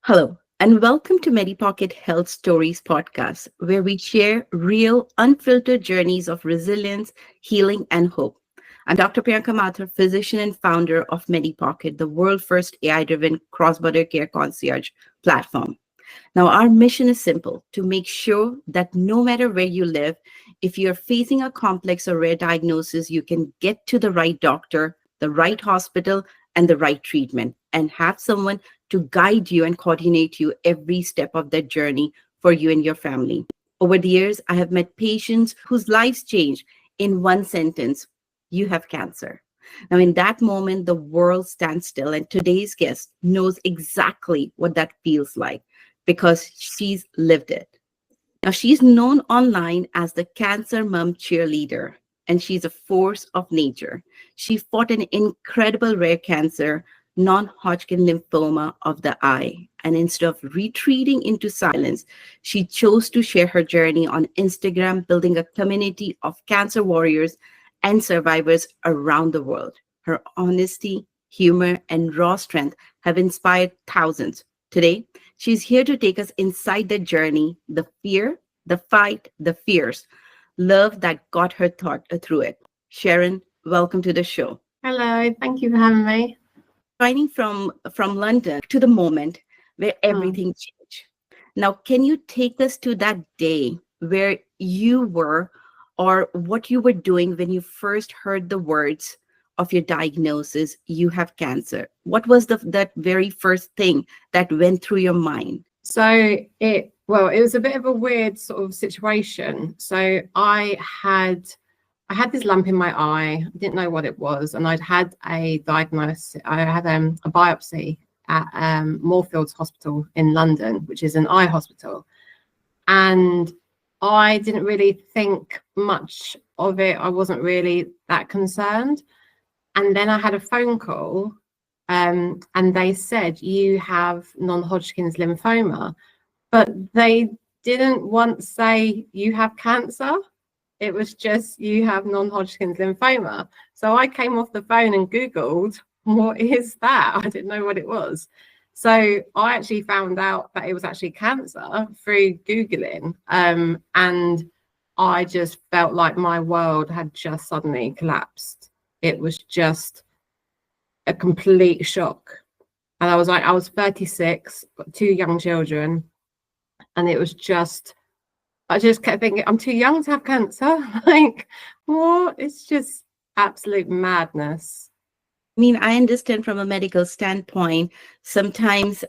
Hello, and welcome to MediPocket Health Stories podcast, where we share real, unfiltered journeys of resilience, healing, and hope. I'm Dr. Priyanka Mathur, physician and founder of MediPocket, the world's first AI-driven cross-border care concierge platform. Now, our mission is simple: to make sure that no matter where you live, if you're facing a complex or rare diagnosis, you can get to the right doctor, the right hospital, and the right treatment, and have someone to guide you and coordinate you every step of that journey for you and your family. Over the years, I have met patients whose lives changed in one sentence: you have cancer. Now, in that moment, the world stands still, and today's guest knows exactly what that feels like because she's lived it. Now, she's known online as the Cancer Mom Cheerleader, and she's a force of nature. She fought an incredible rare cancer, non-Hodgkin lymphoma of the eye. And instead of retreating into silence, she chose to share her journey on Instagram, building a community of cancer warriors and survivors around the world. Her honesty, humor, and raw strength have inspired thousands. Today, she's here to take us inside the journey, the fear, the fight, the fears, love that got her through it. Sharon, welcome to the show. Hello, thank you for having me. Joining from London to the moment where everything changed. Now, can you take us to that day where you were or what you were doing when you first heard the words of your diagnosis, you have cancer? What was that very first thing that went through your mind? So it was a bit of a weird sort of situation. So I had this lump in my eye. I didn't know what it was, and I'd had a diagnosis. I had a biopsy at Moorfields Hospital in London, which is an eye hospital, and I didn't really think much of it. I wasn't really that concerned. And then I had a phone call, and they said, you have non-Hodgkin's lymphoma, but they didn't once say you have cancer. It was just, you have non-Hodgkin's lymphoma. So I came off the phone and Googled, what is that? I didn't know what it was. So I actually found out that it was actually cancer through Googling. And I just felt like my world had just suddenly collapsed. It was just a complete shock. And I was 36, got 2 young children. And it was just, I just kept thinking, I'm too young to have cancer. Like, what? It's just absolute madness. I mean, I understand from a medical standpoint, sometimes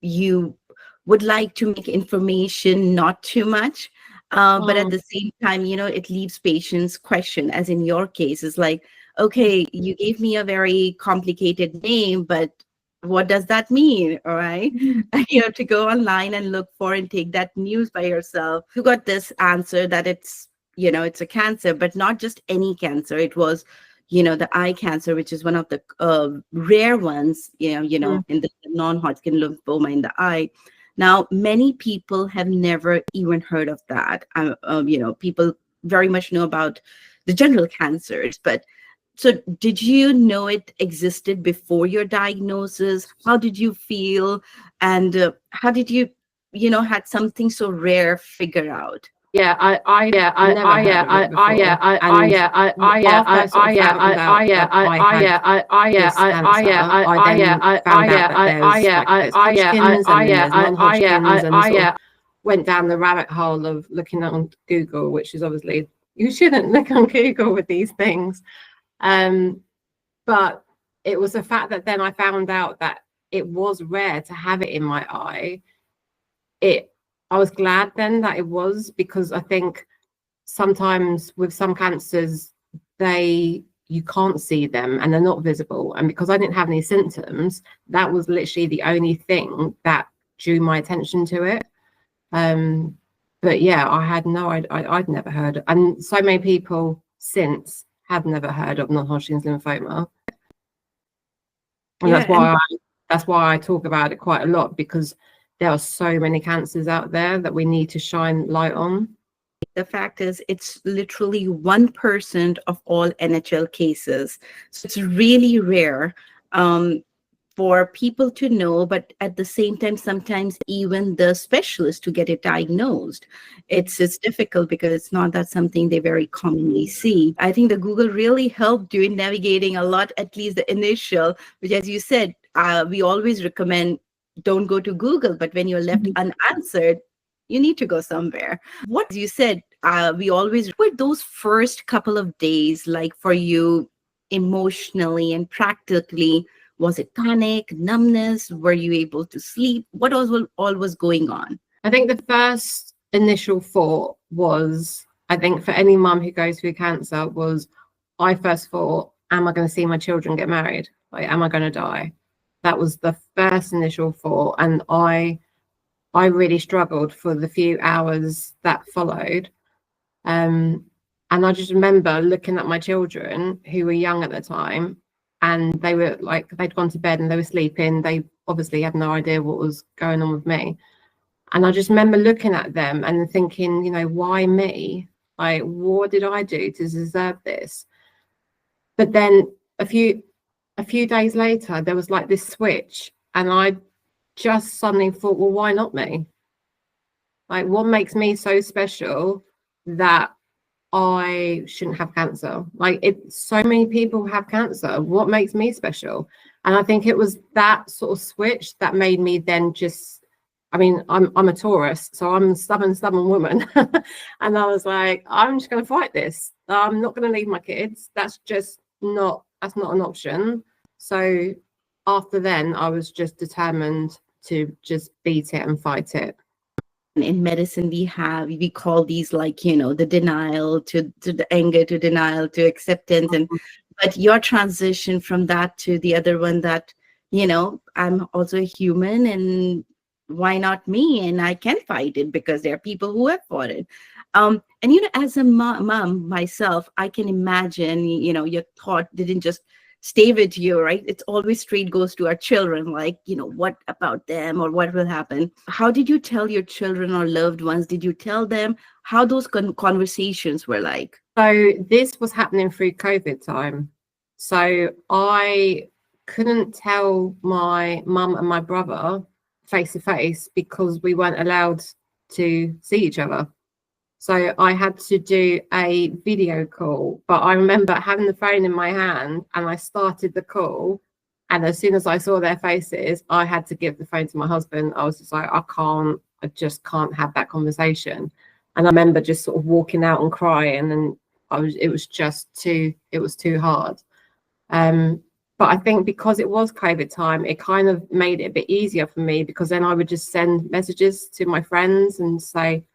you would like to make information not too much. But at the same time, it leaves patients question, as in your case, is like, okay, you gave me a very complicated name, but what does that mean? All right. You have to go online and look for and take that news by yourself. You got this answer that it's a cancer, but not just any cancer. It was, the eye cancer, which is one of the rare ones, in the non-Hodgkin lymphoma in the eye. Now, many people have never even heard of that. People very much know about the general cancers, but so did you know it existed before your diagnosis? How did you feel? And how did you, had something so rare figure out? Went down the rabbit hole of looking on Google, which is obviously, you shouldn't look on Google with these things. But it was the fact that then I found out that it was rare to have it in my eye. I was glad then that it was, because I think sometimes with some cancers, you can't see them and they're not visible. And because I didn't have any symptoms, that was literally the only thing that drew my attention to it. But yeah, I'd never heard, and so many people since have never heard of non-Hodgkin's lymphoma. And that's why I talk about it quite a lot, because there are so many cancers out there that we need to shine light on. The fact is, it's literally 1% of all NHL cases. So it's really rare. for people to know, but at the same time, sometimes even the specialist to get it diagnosed. It's difficult because it's not that something they very commonly see. I think the Google really helped you in navigating a lot, at least the initial, which, as you said, we always recommend don't go to Google, but when you're left unanswered, you need to go somewhere. What you said, we always were those first couple of days like for you emotionally and practically. Was it panic, numbness? Were you able to sleep? What all was going on? I think the first initial thought was, I think for any mum who goes through cancer, was I first thought, am I going to see my children get married? Like, am I going to die? That was the first initial thought. And I really struggled for the few hours that followed. And I just remember looking at my children who were young at the time, and they were like, they'd gone to bed and they were sleeping. They obviously had no idea what was going on with me. And I just remember looking at them and thinking, you know, why me? Like, what did I do to deserve this? But then a few days later, there was like this switch, and I just suddenly thought, well, why not me? Like, what makes me so special that I shouldn't have cancer? Like, so many people have cancer. What makes me special? And I think it was that sort of switch that made me then just, I mean, I'm a Taurus, so I'm a stubborn woman. And I was like, I'm just going to fight this. I'm not going to leave my kids. That's not an option. So after then, I was just determined to just beat it and fight it. In medicine, we call these, like, the denial to the anger, to denial to acceptance. And but your transition from that to the other one, that I'm also a human, and why not me? And I can fight it because there are people who have fought it. And as a mom myself, I can imagine your thought didn't just stay with you, right? It's always straight goes to our children, like, what about them, or what will happen? How did you tell your children or loved ones? Did you tell them how those conversations were like? So this was happening through COVID time. So I couldn't tell my mum and my brother face to face because we weren't allowed to see each other. So I had to do a video call, but I remember having the phone in my hand, and I started the call. And as soon as I saw their faces, I had to give the phone to my husband. I was just like, I just can't have that conversation. And I remember just sort of walking out and crying, and it was too hard. But I think because it was COVID time, it kind of made it a bit easier for me, because then I would just send messages to my friends and say,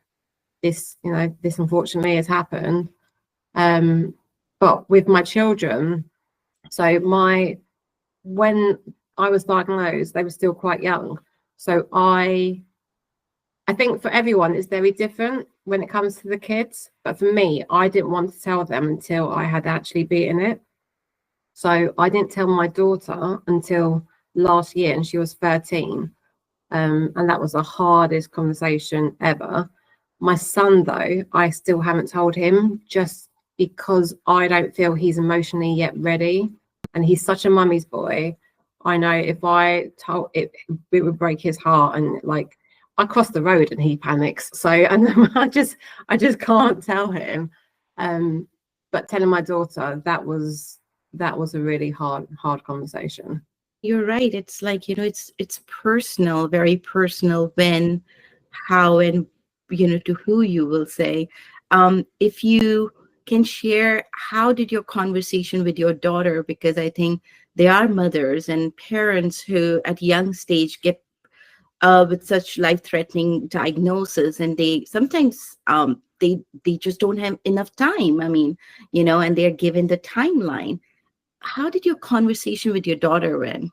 this unfortunately has happened. But with my children, so when I was diagnosed, they were still quite young. So I think for everyone it's very different when it comes to the kids. But for me, I didn't want to tell them until I had actually beaten it. So I didn't tell my daughter until last year, and she was 13. And that was the hardest conversation ever. My son, though, I still haven't told him, just because I don't feel he's emotionally yet ready. And he's such a mummy's boy. I know if I told it would break his heart. And like, I cross the road and he panics. So, and I just can't tell him. But telling my daughter, that was a really hard conversation. You're right. It's like, it's personal, very personal, when, how, and to who you will say. If you can share, how did your conversation with your daughter, because I think there are mothers and parents who at young stage get with such life-threatening diagnosis, and they sometimes they just don't have enough time. I mean, and they're given the timeline. How did your conversation with your daughter went?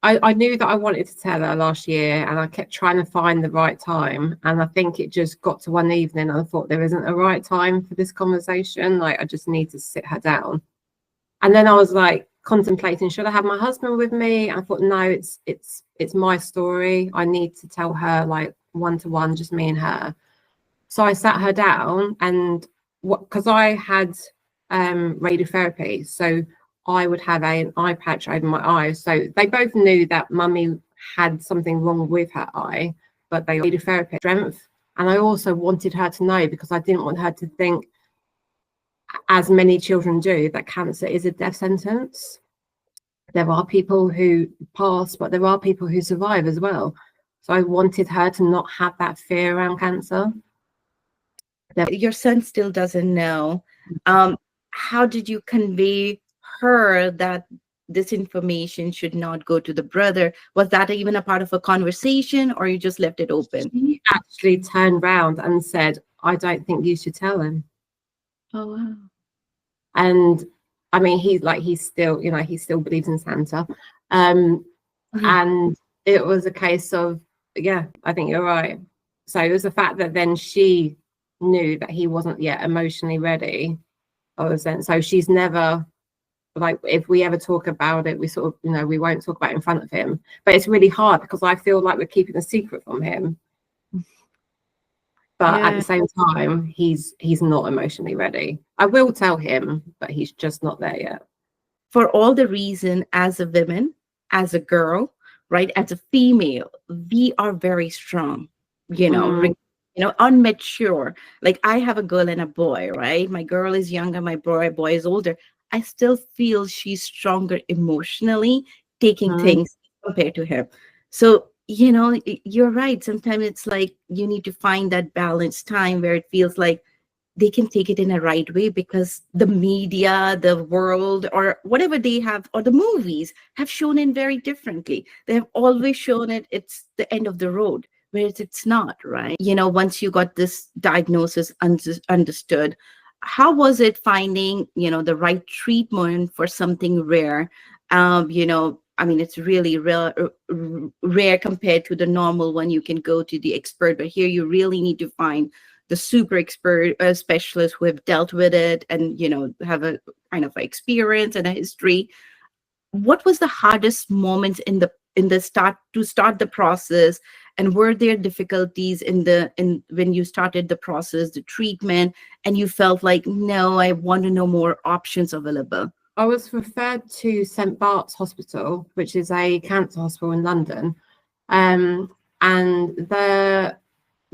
I knew that I wanted to tell her last year, and I kept trying to find the right time. And I think it just got to one evening, and I thought there isn't a right time for this conversation. Like, I just need to sit her down. And then I was like contemplating, should I have my husband with me? I thought, no, it's my story. I need to tell her, like, one-to-one, just me and her. So I sat her down, and because I had radiotherapy, so I would have an eye patch over my eye. So they both knew that mummy had something wrong with her eye, but they needed therapy strength. And I also wanted her to know, because I didn't want her to think, as many children do, that cancer is a death sentence. There are people who pass, but there are people who survive as well. So I wanted her to not have that fear around cancer. Your son still doesn't know. How did you convey her that this information should not go to the brother? Was that even a part of a conversation, or you just left it open? She actually turned round and said, I don't think you should tell him. Oh, wow. And I mean, he's still, he still believes in Santa. And it was a case of, yeah, I think you're right. So it was the fact that then she knew that he wasn't yet emotionally ready. So she's never, like, if we ever talk about it, we sort of, we won't talk about it in front of him. But it's really hard because I feel like we're keeping a secret from him. But at the same time, he's not emotionally ready. I will tell him, but he's just not there yet. For all the reason, as a woman, as a girl, right, as a female, we are very strong, unmature. Like, I have a girl and a boy, right? My girl is younger, my boy is older. I still feel she's stronger emotionally, taking things compared to him. So, you're right. Sometimes it's like you need to find that balanced time where it feels like they can take it in a right way, because the media, the world, or whatever they have, or the movies have shown it very differently. They have always shown it's the end of the road, whereas it's not, right? Once you got this diagnosis understood, how was it finding, the right treatment for something rare? I mean, it's really rare compared to the normal one. You can go to the expert, but here you really need to find the super expert specialists who have dealt with it and, have a kind of experience and a history. What was the hardest moment in the start the process? And were there difficulties when you started the process, the treatment, and you felt like, no, I want to know more options available? I was referred to St. Bart's Hospital, which is a cancer hospital in London. And the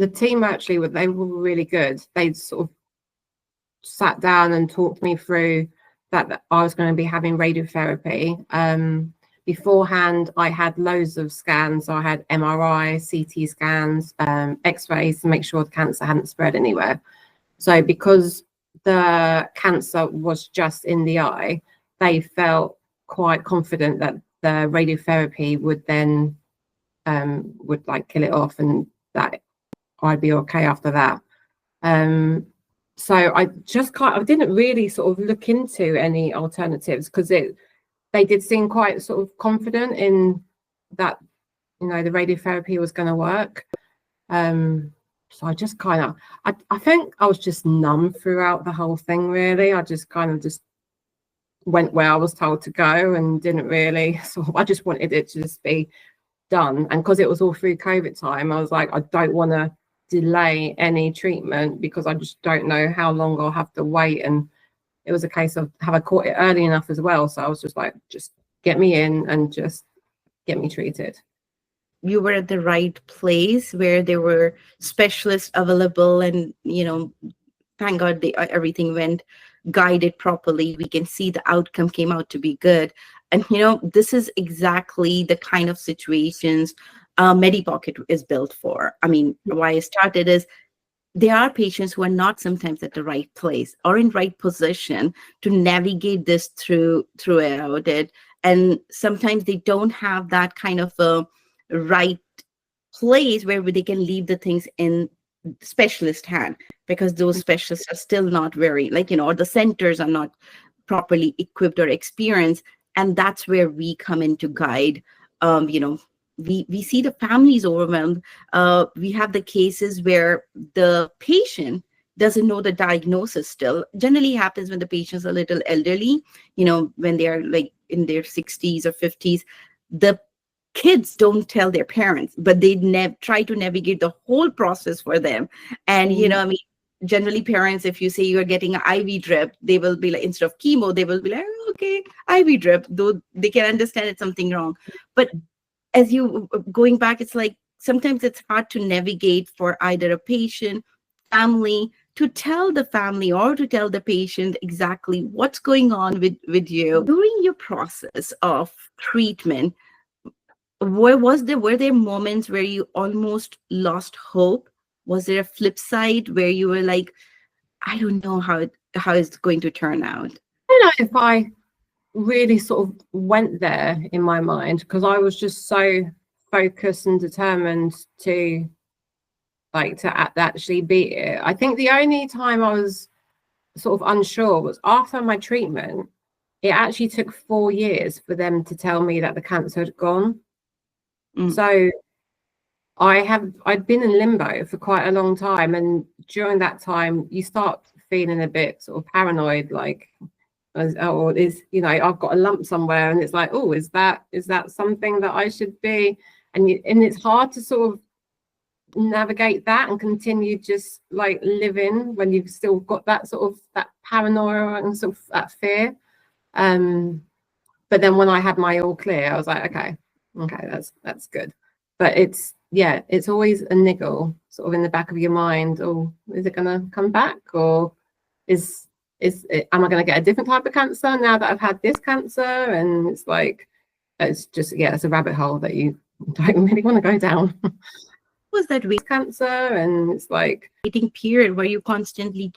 team actually, they were really good. They sort of sat down and talked me through that I was going to be having radiotherapy. Beforehand, I had loads of scans. So I had MRI, CT scans, X-rays to make sure the cancer hadn't spread anywhere. So because the cancer was just in the eye, they felt quite confident that the radiotherapy would then kill it off, and that I'd be okay after that. So I didn't really sort of look into any alternatives, because they did seem quite sort of confident in that, the radiotherapy was going to work. So I just I think I was just numb throughout the whole thing, really. I just went where I was told to go and didn't really I just wanted it to just be done. And because it was all through COVID time, I was like, I don't want to delay any treatment, because I just don't know how long I'll have to wait. And it was a case of, have I caught it early enough as well? So I was just like, just get me in and just get me treated. You were at the right place where there were specialists available, and thank God everything went guided properly. We can see the outcome came out to be good. And this is exactly the kind of situations MediPocket is built for. I mean, why I started is, there are patients who are not sometimes at the right place or in right position to navigate this throughout it. And sometimes they don't have that kind of a right place where they can leave the things in specialist hand, because those specialists are still not very, or the centers are not properly equipped or experienced. And that's where we come in to guide. We see the families overwhelmed. We have the cases where the patient doesn't know the diagnosis still. Generally happens when the patient's a little elderly, when they are like in their 60s or 50s. The kids don't tell their parents, but they try to navigate the whole process for them. And, generally parents, if you say you're getting an IV drip, they will be like, instead of chemo, they will be like, "Oh, okay, IV drip," though they can understand it's something wrong. But as you going back, it's like sometimes it's hard to navigate for either a patient, family, to tell the family or to tell the patient exactly what's going on with you during your process of treatment. Were there moments where you almost lost hope? Was there a flip side where you were like, I don't know how it's going to turn out? I don't know if I really sort of went there in my mind, because I was just so focused and determined to actually beat it. I think the only time I was sort of unsure was after my treatment. It actually took 4 years for them to tell me that the cancer had gone. So I'd been in limbo for quite a long time, and during that time you start feeling a bit sort of paranoid, like, oh, I've got a lump somewhere, and it's like, oh, is that something that I should be? And it's hard to sort of navigate and continue just like living when you've still got that sort of that paranoia and sort of that fear. But then when I had my all clear, I was like, okay, that's good. But it's always a niggle sort of in the back of your mind. Oh, is it gonna come back, or am I gonna get a different type of cancer now that I've had this cancer? And it's like, it's just, it's a rabbit hole that you don't really want to go down. Was that cancer? And it's like waiting period where you constantly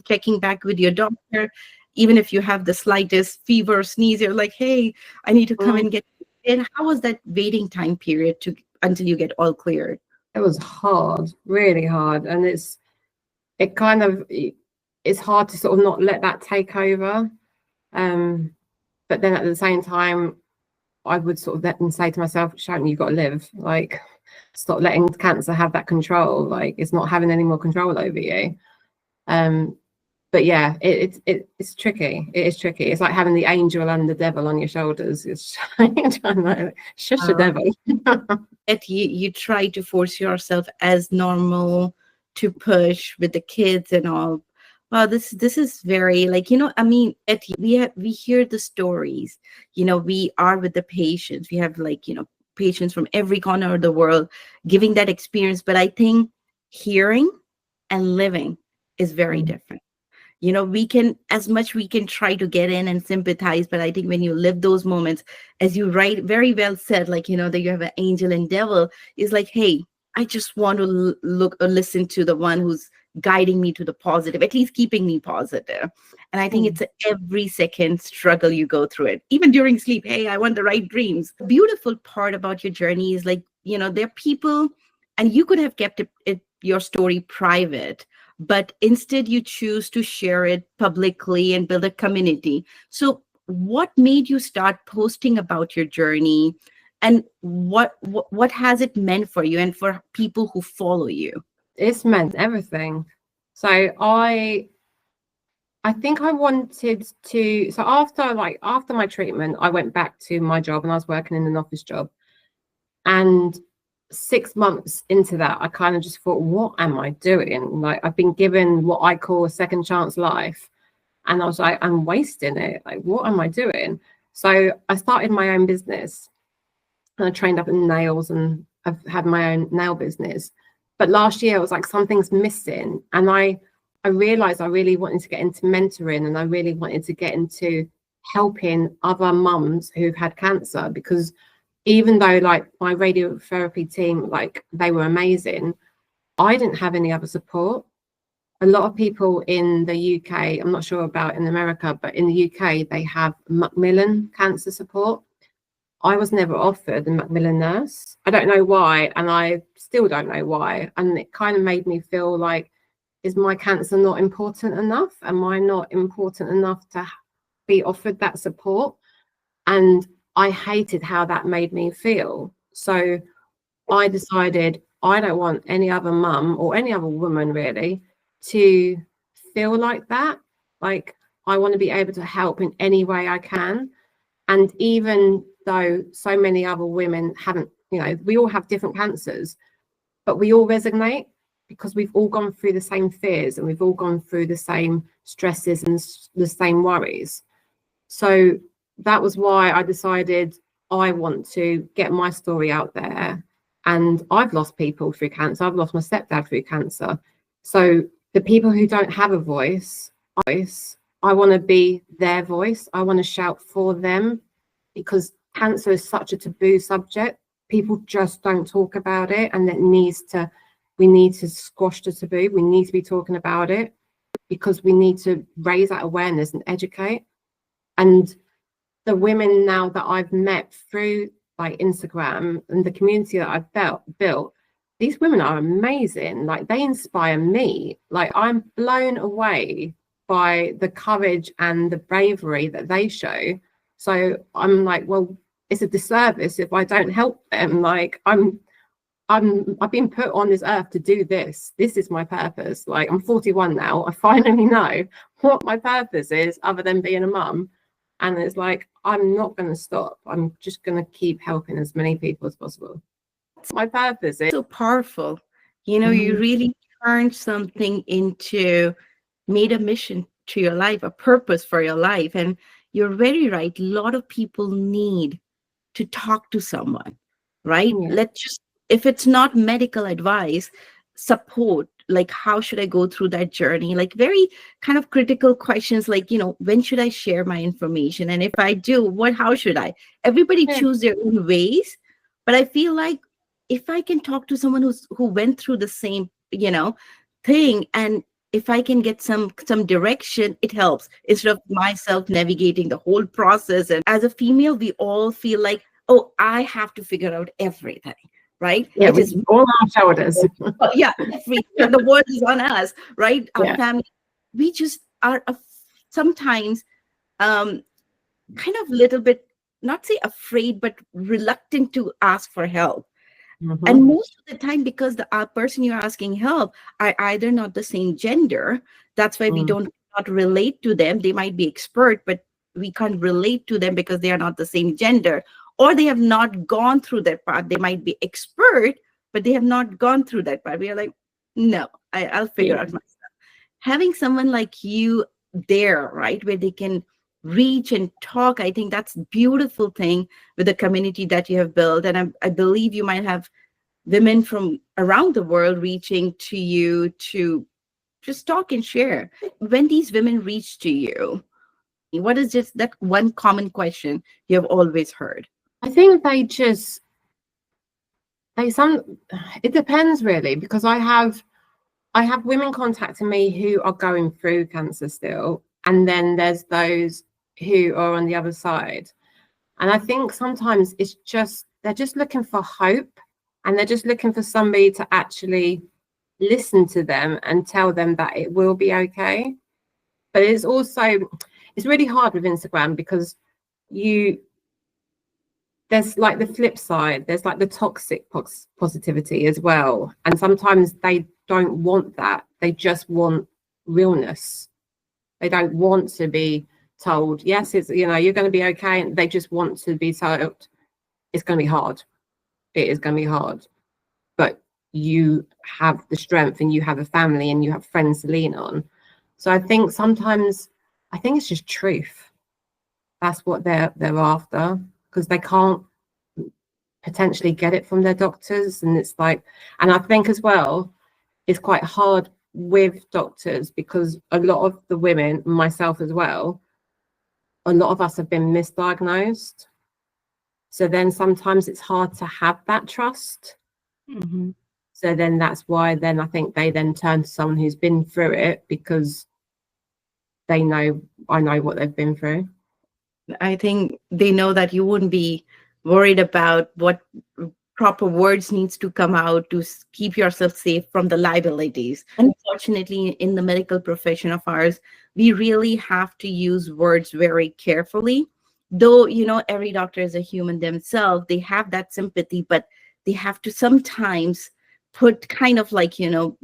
checking back with your doctor, even if you have the slightest fever or sneeze, you're like, hey, I need to come and get it. How was that waiting time period until you get all cleared? It was hard, really hard. And it's hard to sort of not let that take over. But then at the same time, I would sort of then say to myself, Sharon, you've got to live. Like, stop letting cancer have that control. Like, it's not having any more control over you. But yeah, it's tricky. It is tricky. It's like having the angel and the devil on your shoulders. It's shush the devil. You try to force yourself as normal to push with the kids and all. Wow, this is very, like, I mean, we hear the stories, we are with the patients. We have, like, patients from every corner of the world giving that experience. But I think hearing and living is very different. We can, as much we can try to get in and sympathize, but I think when you live those moments, as you very well said, like, that you have an angel and devil, is like, hey, I just want to look or listen to the one who's guiding me to the positive, at least keeping me positive. And I think it's every second struggle you go through it, even during sleep. Hey, I want the right dreams. The beautiful part about your journey is, like, there are people, and you could have kept your story private, but instead you choose to share it publicly and build a community. So what made you start posting about your journey, and what has it meant for you and for people who follow you? It's meant everything. So I think I wanted to, so after my treatment, I went back to my job, and I was working in an office job. And 6 months into that, I kind of just thought, what am I doing? Like, I've been given what I call a second chance life, and I was like, I'm wasting it. Like, what am I doing? So I started my own business, and I trained up in nails, and I've had my own nail business. But last year I was like, something's missing. And I realized I really wanted to get into mentoring, and I really wanted to get into helping other mums who've had cancer, because even though, like, my radiotherapy team, like, they were amazing, I didn't have any other support. A lot of people in the UK, I'm not sure about in America, but in the UK, they have Macmillan cancer support. I was never offered a Macmillan nurse. I don't know why, and I still don't know why. And it kind of made me feel like, is my cancer not important enough? Am I not important enough to be offered that support? And I hated how that made me feel. So I decided I don't want any other mum or any other woman really to feel like that. Like, I want to be able to help in any way I can. And even though so many other women haven't, we all have different cancers, but we all resonate, because we've all gone through the same fears and we've all gone through the same stresses and the same worries. So that was why I decided I want to get my story out there. And I've lost people through cancer. I've lost my stepdad through cancer. So the people who don't have a voice, I want to be their voice. I want to shout for them, because cancer is such a taboo subject. People just don't talk about it, and we need to squash the taboo. We need to be talking about it, because we need to raise that awareness and educate. And the women now that I've met through like Instagram and the community that I've built, these women are amazing. Like, they inspire me. Like, I'm blown away by the courage and the bravery that they show. So I'm like, well, it's a disservice if I don't help them. Like, I've been put on this earth to do this. This is my purpose. Like, I'm 41 now. I finally know what my purpose is, other than being a mum. And it's like, I'm not going to stop. I'm just going to keep helping as many people as possible. My purpose is so powerful. You really turned something into, made a mission to your life, a purpose for your life. And you're very right. A lot of people need to talk to someone, right? Yeah. If it's not medical advice, support, like, how should I go through that journey? Like, very kind of critical questions, like, when should I share my information? And if I do, how should I? Everybody choose their own ways. But I feel like if I can talk to someone who went through the same, thing, and if I can get some direction, it helps, instead of myself navigating the whole process. And as a female, we all feel like, oh, I have to figure out everything, right? Yeah, it is all our shoulders. The world is on us, right? Our family, we just are sometimes kind of little bit, not say afraid, but reluctant to ask for help. And most of the time, because the person you're asking help are either not the same gender, that's why we don't not relate to them. They might be expert, but we can't relate to them because they are not the same gender, or they have not gone through that part. They might be expert, but they have not gone through that part. We are like, no, I'll figure out myself. Having someone like you there, right, where they can reach and talk, I think that's a beautiful thing with the community that you have built. And I believe you might have women from around the world reaching to you to just talk and share. When these women reach to you, what is just that one common question you have always heard? I think it depends really, because I have women contacting me who are going through cancer still, and then there's those who are on the other side. And I think sometimes they're just looking for hope, and they're just looking for somebody to actually listen to them and tell them that it will be okay. But it's really hard with Instagram, because there's like the flip side, there's like the toxic positivity as well. And sometimes they don't want that. They just want realness. They don't want to be told, yes, it's, you're going to be okay. And they just want to be told, it's going to be hard. It is going to be hard. But you have the strength, and you have a family, and you have friends to lean on. So I think sometimes, it's just truth. That's what they're after, because they can't potentially get it from their doctors. And it's like, and I think as well, it's quite hard with doctors, because a lot of the women, myself as well, a lot of us have been misdiagnosed. So then sometimes it's hard to have that trust. So then that's why then I think they then turn to someone who's been through it, because I know what they've been through. I think they know that you wouldn't be worried about what proper words needs to come out to keep yourself safe from the liabilities. Unfortunately, in the medical profession of ours, we really have to use words very carefully. Though, every doctor is a human themselves, they have that sympathy, but they have to sometimes put kind of like,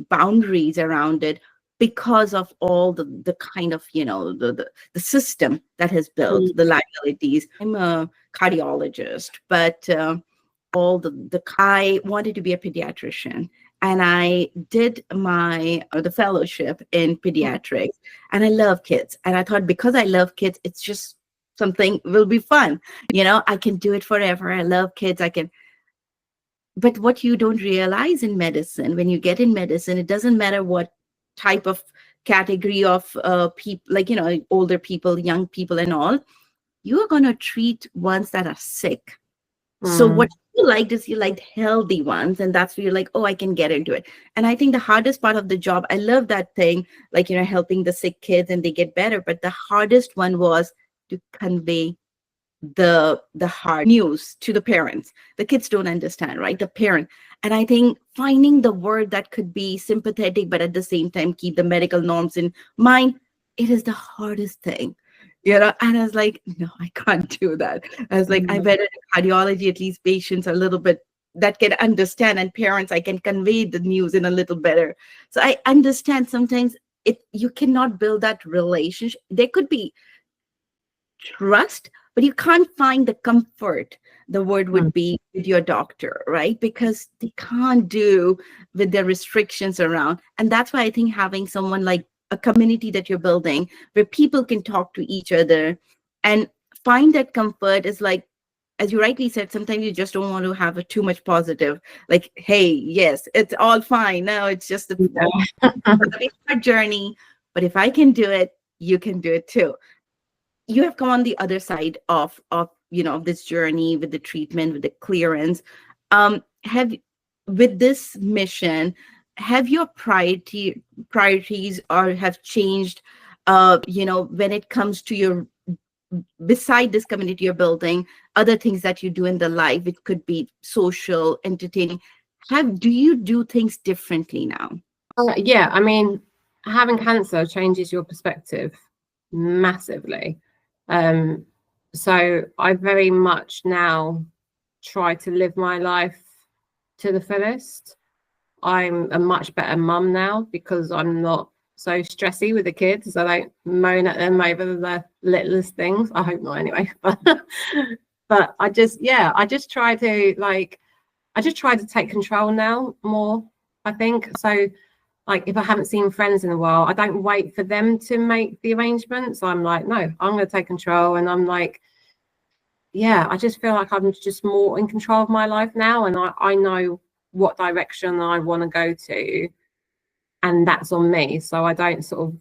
boundaries around it, because of all the kind of, the system that has built the liabilities. I'm a cardiologist, but I wanted to be a pediatrician. and I did my the fellowship in pediatrics, and I love kids. And I thought, because I love kids, it's just something will be fun. I can do it forever. I love kids. I can. But what you don't realize in medicine, when you get in medicine, it doesn't matter what type of category of people, like, older people, young people, and all, you are going to treat ones that are sick. So Mm. what you liked is you liked healthy ones, and that's where you're like, oh, I can get into it. And I think the hardest part of the job, I love that thing, like, helping the sick kids and they get better. But the hardest one was to convey the hard news to the parents. The kids don't understand, right? The parent. And I think finding the word that could be sympathetic, but at the same time keep the medical norms in mind, it is the hardest thing. And I was like, no, I can't do that. I was like, I Mm. better in cardiology, at least patients a little bit that can understand, and parents, I can convey the news in a little better. So I understand sometimes you cannot build that relationship. There could be trust, but you can't find the comfort, the word Mm. would be, with your doctor, right? Because they can't do with the restrictions around. And that's why I think having someone like a community that you're building where people can talk to each other and find that comfort is like, as you rightly said, sometimes you just don't want to have a too much positive, like, hey, yes, it's all fine. No, it's just a hard journey. But if I can do it, you can do it too. You have come on the other side of this journey with the treatment, with the clearance. Have With this mission, have your priorities or have changed, when it comes to your, beside this community you're building, other things that you do in the life? It could be social, entertaining. Do you do things differently now? Yeah, I mean, having cancer changes your perspective massively. Um, so I very much now try to live my life to the fullest. I'm a much better mum now because I'm not so stressy with the kids. I don't moan at them over the littlest things. I hope not anyway. But I just try to take control now more, I think. So like if I haven't seen friends in a while, I don't wait for them to make the arrangements. I'm like, no, I'm going to take control. And I'm like, yeah, I just feel like I'm just more in control of my life now. And I know what direction I want to go to. And that's on me. So I don't sort of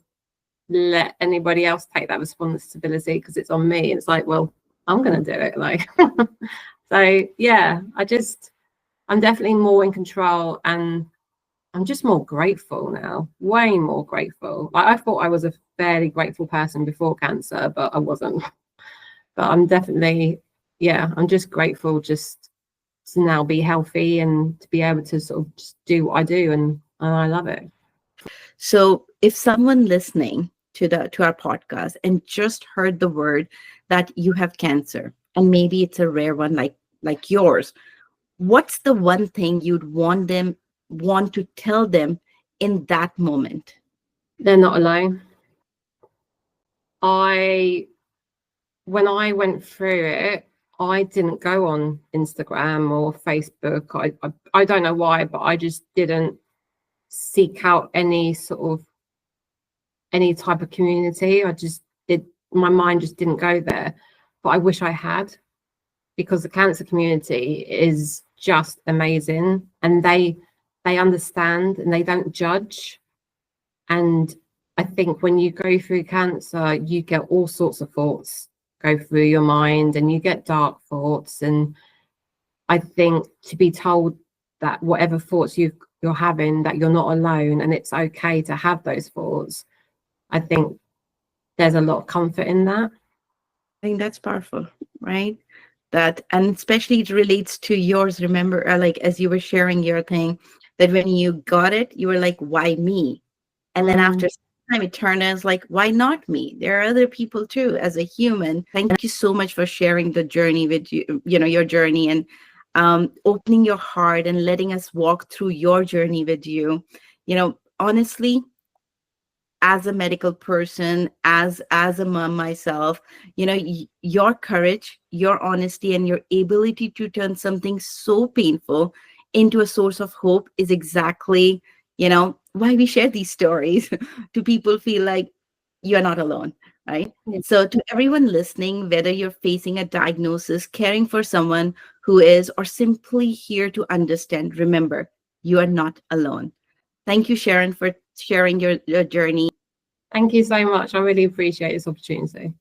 let anybody else take that responsibility because it's on me. It's like, well, I'm going to do it. Like, so yeah, I'm definitely more in control, and I'm just more grateful now, way more grateful. Like, I thought I was a fairly grateful person before cancer, but I wasn't. But I'm definitely, yeah, I'm just grateful just to now be healthy and to be able to sort of just do what I do, and I love it. So if someone listening to our podcast and just heard the word that you have cancer, and maybe it's a rare one like yours, what's the one thing you'd want to tell them in that moment? They're not alone. When I went through it, I didn't go on Instagram or Facebook. I don't know why, but I just didn't seek out any type of community. My mind just didn't go there. But I wish I had, because the cancer community is just amazing, and they understand and they don't judge. And I think when you go through cancer, you get all sorts of thoughts go through your mind, and you get dark thoughts. And I think to be told that whatever thoughts you're having, that you're not alone and it's okay to have those thoughts, I think there's a lot of comfort in that. I think that's powerful, right? That, and especially it relates to yours. Remember, like as you were sharing your thing, that when you got it, you were like, why me? And then after some time, it turned as like, why not me? There are other people too, as a human. Thank you so much for sharing the journey with your journey, and opening your heart and letting us walk through your journey with you. Honestly, as a medical person, as a mom myself, your courage, your honesty, and your ability to turn something so painful into a source of hope is exactly, why we share these stories to people feel like you're not alone, right? Yeah. So to everyone listening, whether you're facing a diagnosis, caring for someone who is, or simply here to understand, remember, you are not alone. Thank you, Sharon, for sharing your journey. Thank you so much. I really appreciate this opportunity.